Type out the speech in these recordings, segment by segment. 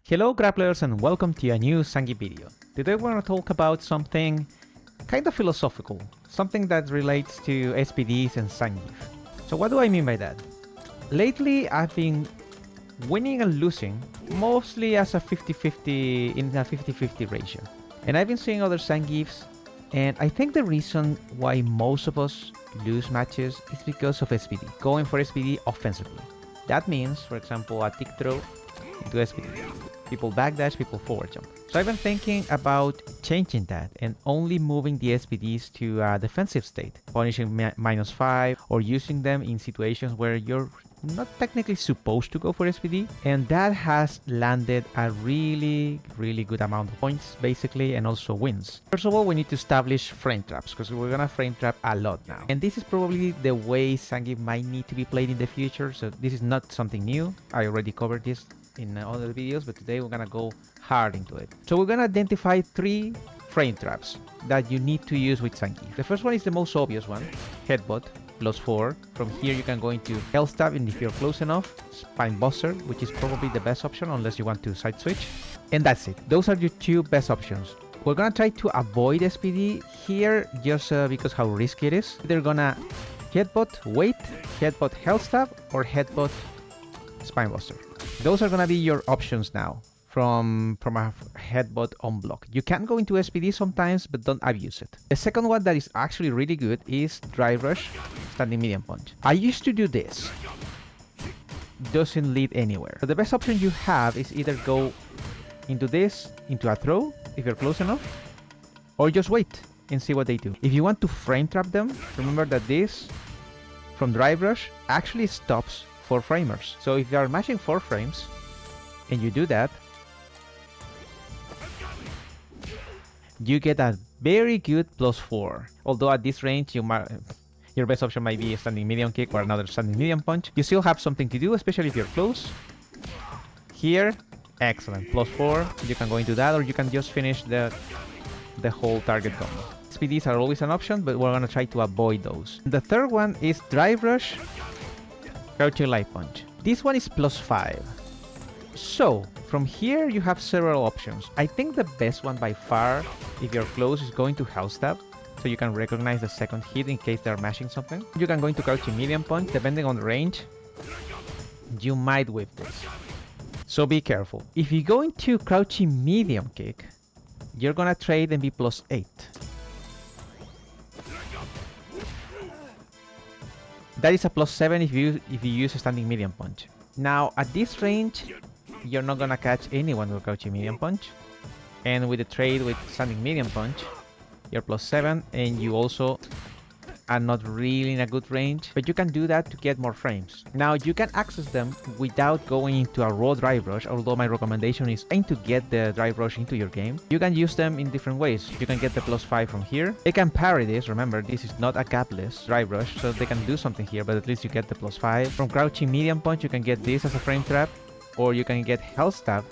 Hello grapplers and welcome to a new Zangief video. Today we're going to talk about something kind of philosophical, something that relates to SPDs and Zangief. So what do I mean by that? Lately I've been winning and losing mostly as a 50-50 in a 50-50 ratio. And I've been seeing other Zangiefs, and I think the reason why most of us lose matches is because of SPD, going for SPD offensively. That means, for example, a tick throw into SPD. People backdash, people forward jump. So I've been thinking about changing that and only moving the SPDs to a defensive state, punishing -5 or using them in situations where you're not technically supposed to go for SPD, and that has landed a really good amount of points basically, and also wins. First of all, we need to establish frame traps because we're gonna frame trap a lot now, and this is probably the way Zangief might need to be played in the future. So this is not something new. I already covered this in other videos, but today we're gonna go hard into it. So we're gonna identify 3 frame traps that you need to use with Zangief. The first one is the most obvious one, headbutt, +4. From here you can go into health stab, and if you're close enough, spine buster, which is probably the best option unless you want to side switch. And that's it. Those are your 2 best options. We're gonna try to avoid SPD here just because how risky it is. They're gonna headbutt, wait, headbutt, health stab, or headbutt, spine buster. Those are gonna be your options now from a headbutt on block. You can go into SPD sometimes, but don't abuse it. The second one that is actually really good is drive rush, standing medium punch. I used to do this. Doesn't lead anywhere. So the best option you have is either go into this, into a throw, if you're close enough, or just wait and see what they do. If you want to frame trap them, remember that this, from drive rush, actually stops 4 framers. So if you are matching 4 frames, and you do that, you get a very good +4. Although at this range, your best option might be a standing medium kick or another standing medium punch. You still have something to do, especially if you're close. Here, excellent, +4. You can go into that, or you can just finish the whole target combo. SPDs are always an option, but we're gonna try to avoid those. The third one is drive rush, crouching light punch. This one is +5. So from here you have several options. I think the best one by far, if you're close, is going to health stab, so you can recognize the second hit in case they're mashing something. You can go into crouching medium punch. Depending on the range, you might whip this, so be careful. If you go into crouching medium kick, you're gonna trade and be +8. That is a +7 if you use a standing medium punch. Now at this range, you're not gonna catch anyone with crouching medium punch, and with the trade with standing medium punch, you're +7, and you also are not really in a good range, but you can do that to get more frames. Now you can access them without going into a raw drive rush, although my recommendation is trying to get the drive rush into your game. You can use them in different ways. You can get the +5 from here. They can parry this. Remember, this is not a capless drive rush, so they can do something here, but at least you get the +5. From crouching medium punch, you can get this as a frame trap, or you can get health stab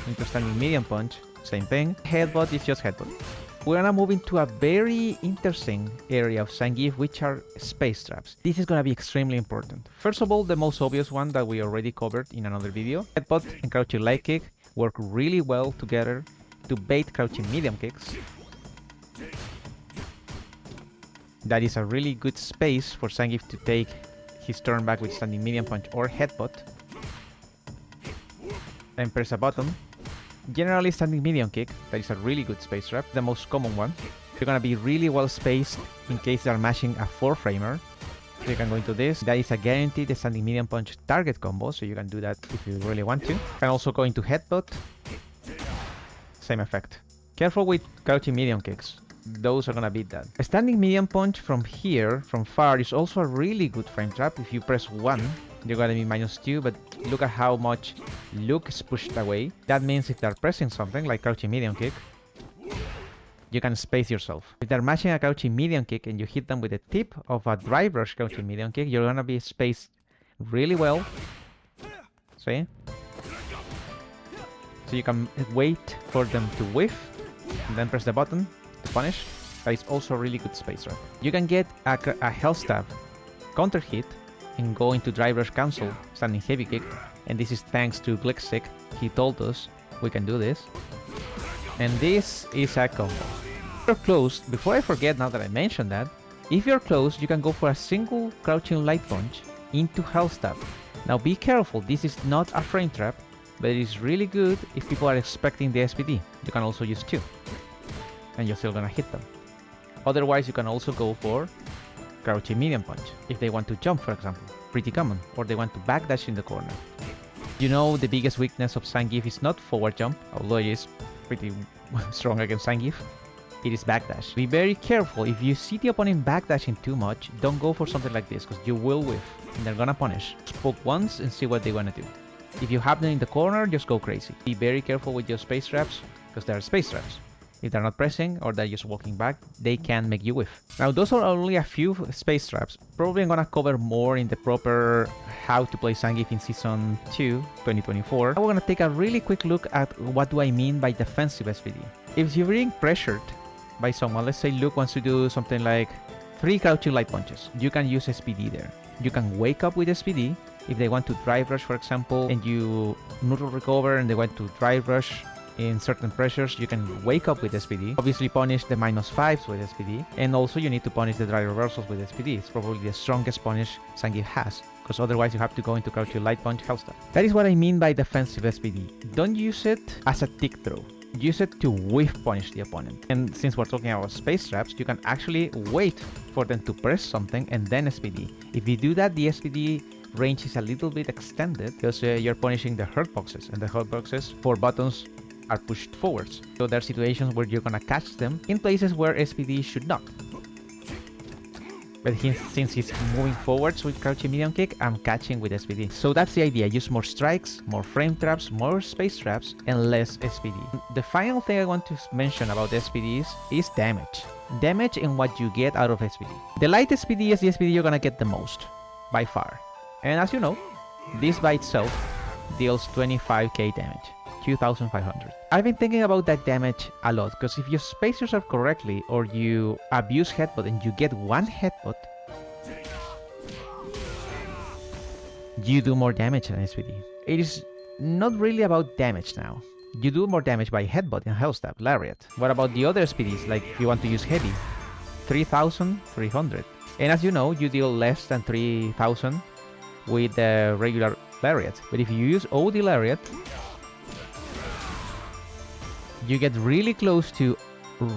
into standing medium punch, same thing. Headbutt is just headbutt. We're gonna move into a very interesting area of Zangief, which are space traps. This is gonna be extremely important. First of all, the most obvious one that we already covered in another video. Headbutt and crouching light kick work really well together to bait crouching medium kicks. That is a really good space for Zangief to take his turn back with standing medium punch or headbutt. Then press a button. Generally standing medium kick, that is a really good space trap, the most common one. You're gonna be really well spaced in case they're mashing a 4 framer. So you can go into this. That is a guaranteed standing medium punch target combo, so you can do that if you really want to. You can also go into headbutt. Same effect. Careful with crouching medium kicks. Those are gonna beat that. A standing medium punch from here, from far, is also a really good frame trap. If you press 1, you're gonna be -2, but look at how much Luke is pushed away. That means if they're pressing something like crouching medium kick, you can space yourself. If they're mashing a crouching medium kick and you hit them with the tip of a drive rush crouching medium kick, you're gonna be spaced really well. See? So you can wait for them to whiff and then press the button to punish. That is also a really good space trap. You can get a health stab counter hit and go into drive rush cancel, standing heavy kick, and this is thanks to Glickstick. He told us we can do this. And this is a combo. If you're close, before I forget now that I mentioned that, if you're close, you can go for a single crouching light punch into health stab. Now be careful, this is not a frame trap, but it is really good if people are expecting the SPD. You can also use 2, and you're still gonna hit them. Otherwise, you can also go for crouching medium punch, if they want to jump, for example. Pretty common. Or they want to backdash in the corner. You know, the biggest weakness of Zangief is not forward jump, although it is pretty strong against Zangief. It is backdash. Be very careful. If you see the opponent backdashing too much, don't go for something like this, because you will whiff, and they're gonna punish. Just poke once and see what they wanna do. If you have them in the corner, just go crazy. Be very careful with your space traps, because they are space traps. If they're not pressing or they're just walking back, they can make you whiff. Now those are only a few space traps. Probably I'm gonna cover more in the proper how to play Zangief in Season 2, 2024. Now we're gonna take a really quick look at what do I mean by defensive SPD. If you're being pressured by someone, let's say Luke wants to do something like 3 crouching light punches, you can use SPD there. You can wake up with SPD. If they want to drive rush, for example, and you neutral recover and they want to drive rush in certain pressures, you can wake up with SPD. Obviously punish the -5s with SPD, and also you need to punish the drive reversals with SPD. It's probably the strongest punish Zangief has, because otherwise you have to go into crouching light punch health stab. That is what I mean by defensive SPD. Don't use it as a tick throw. Use it to whiff punish the opponent. And since we're talking about space traps, you can actually wait for them to press something and then SPD. If you do that, the SPD range is a little bit extended, because you're punishing the hurt boxes, and the hurt boxes for buttons are pushed forwards. So there are situations where you're gonna catch them in places where SPD should not. But since he's moving forwards with crouching medium kick, I'm catching with SPD. So that's the idea. Use more strikes, more frame traps, more space traps, and less SPD. The final thing I want to mention about SPDs is damage. Damage and what you get out of SPD. The light SPD is the SPD you're gonna get the most, by far. And as you know, this by itself deals 25k damage. 2,500. I've been thinking about that damage a lot, because if you space yourself correctly or you abuse headbutt and you get one headbutt, you do more damage than SPD. It is not really about damage now. You do more damage by headbutt and health stab, lariat. What about the other SPDs, like if you want to use heavy? 3,300. And as you know, you deal less than 3,000 with the regular lariat. But if you use OD lariat, you get really close to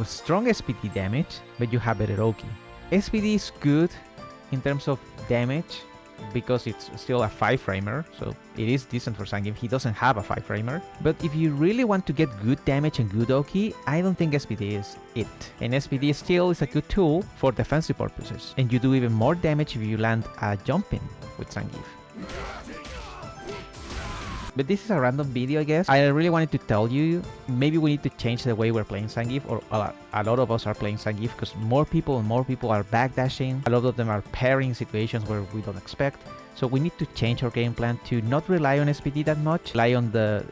strong SPD damage, but you have better Hiroki. SPD is good in terms of damage because it's still a 5-framer, so it is decent for Zangief. He doesn't have a 5-framer. But if you really want to get good damage and good Oki, I don't think SPD is it. And SPD still is a good tool for defensive purposes. And you do even more damage if you land a jump in with Zangief. But this is a random video, I guess. I really wanted to tell you, maybe we need to change the way we're playing Zangief, or a lot of us are playing Zangief, because more people are backdashing. A lot of them are pairing situations where we don't expect. So we need to change our game plan to not rely on SPD that much, rely on the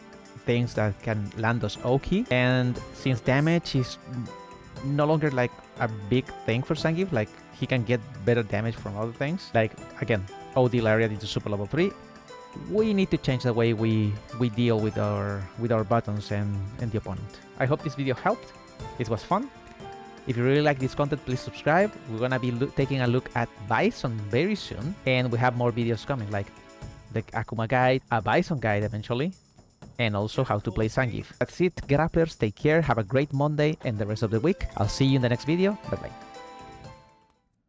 things that can land us Oki. And since damage is no longer like a big thing for Zangief, like he can get better damage from other things, like again, OD Lariat into super level 3. We need to change the way we deal with our buttons and the opponent. I hope this video helped. It was fun. If you really like this content, please subscribe. We're gonna be taking a look at Bison very soon, and we have more videos coming, like the Akuma guide, a Bison guide eventually, and also how to play Zangief. That's it, grapplers. Take care. Have a great Monday and the rest of the week. I'll see you in the next video. Bye bye.